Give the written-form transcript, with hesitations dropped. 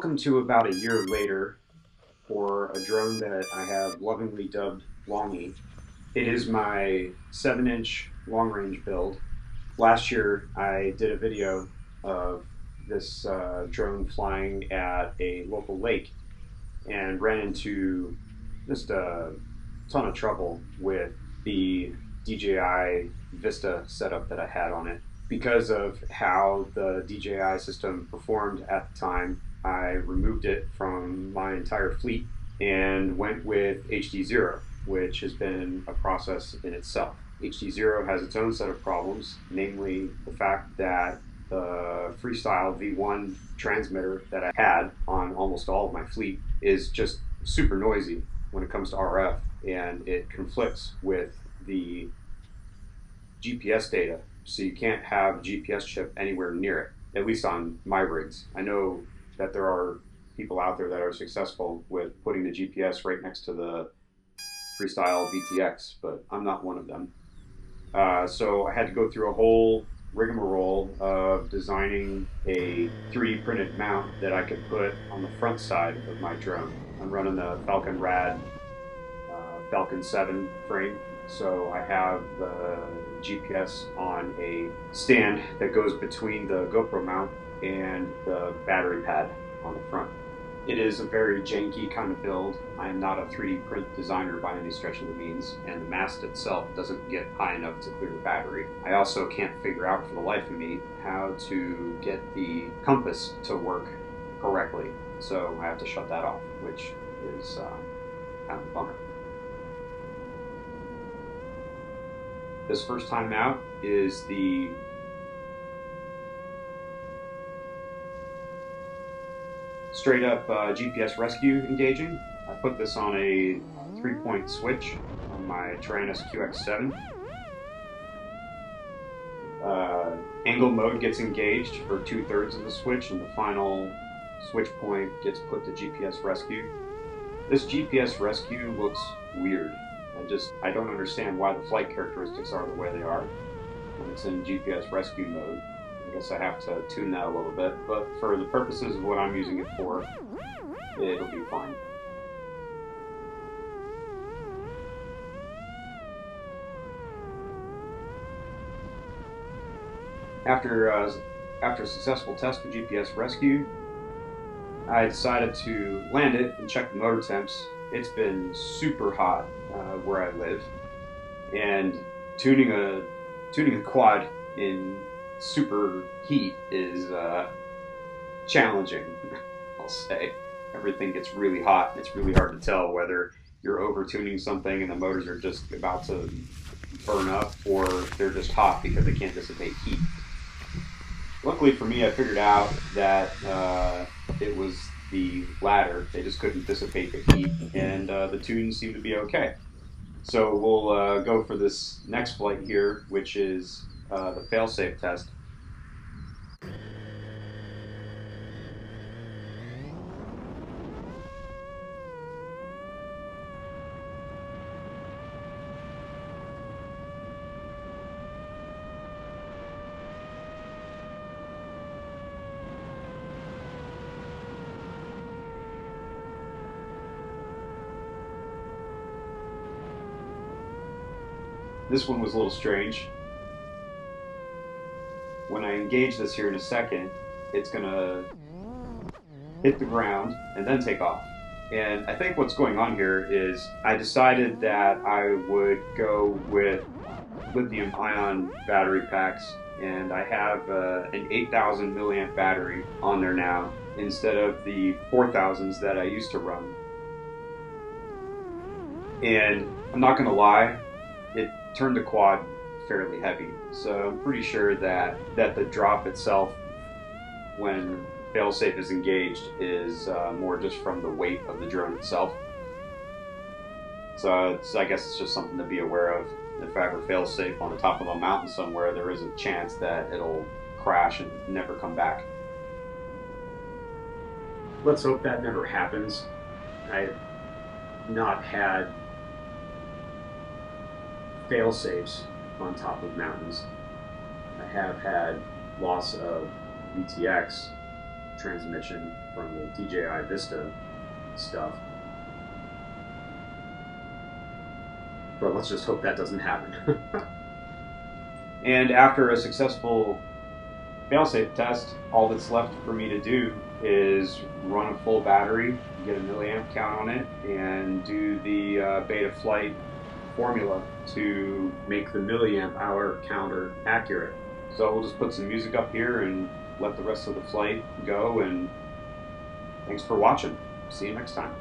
Welcome to about a year later for a drone that I have lovingly dubbed Longy. It is my 7-inch long-range build. Last year I did a video of this drone flying at a local lake and ran into just a ton of trouble with the DJI Vista setup that I had on it. Because of how the DJI system performed at the time, I removed it from my entire fleet and went with HDZero, which has been a process in itself. HDZero has its own set of problems, namely the fact that the Freestyle V1 transmitter that I had on almost all of my fleet is just super noisy when it comes to RF, and it conflicts with the GPS data. So you can't have a GPS chip anywhere near it, at least on my rigs. I know that there are people out there that are successful with putting the GPS right next to the Freestyle VTX, but I'm not one of them. So I had to go through a whole rigmarole of designing a 3D printed mount that I could put on the front side of my drone. I'm running the Falcon7 Frame, so I have the GPS on a stand that goes between the GoPro mount and the battery pad on the front. It is a very janky kind of build. I am not a 3D print designer by any stretch of the means, and the mast itself doesn't get high enough to clear the battery. I also can't figure out for the life of me how to get the compass to work correctly, so I have to shut that off, which is kind of a bummer. This first time out is the straight up GPS rescue engaging. I put this on a 3-point switch on my Tyrannus QX7. Angle mode gets engaged for 2/3 of the switch, and the final switch point gets put to GPS rescue. This GPS rescue looks weird. I don't understand why the flight characteristics are the way they are when it's in GPS rescue mode. I guess I have to tune that a little bit, but for the purposes of what I'm using it for, it'll be fine. After a successful test with GPS rescue, I decided to land it and check the motor temps. It's been super hot where I live, and tuning a quad in super heat is challenging, I'll say. Everything gets really hot, and it's really hard to tell whether you're over tuning something and the motors are just about to burn up, or they're just hot because they can't dissipate heat. Luckily for me, I figured out that it was the latter. They just couldn't dissipate the heat, and the tunes seemed to be okay. So we'll go for this next flight here, which is the failsafe test. This one was a little strange. When I engage this here in a second, it's gonna hit the ground and then take off. And I think what's going on here is I decided that I would go with lithium ion battery packs, and I have an 8,000 milliamp battery on there now instead of the 4,000s that I used to run. And I'm not gonna lie, it turned the quad fairly heavy, so I'm pretty sure that the drop itself when failsafe is engaged is more just from the weight of the drone itself. So I guess it's just something to be aware of. If I ever failsafe on the top of a mountain somewhere, there is a chance that it'll crash and never come back. Let's hope that never happens. I've not had fail-safes on top of mountains. I have had loss of VTX transmission from the DJI Vista stuff. But let's just hope that doesn't happen. And after a successful failsafe test, all that's left for me to do is run a full battery, get a milliamp count on it, and do the Betaflight formula to make the milliamp hour counter accurate. So we'll just put some music up here and let the rest of the flight go, and thanks for watching. See you next time.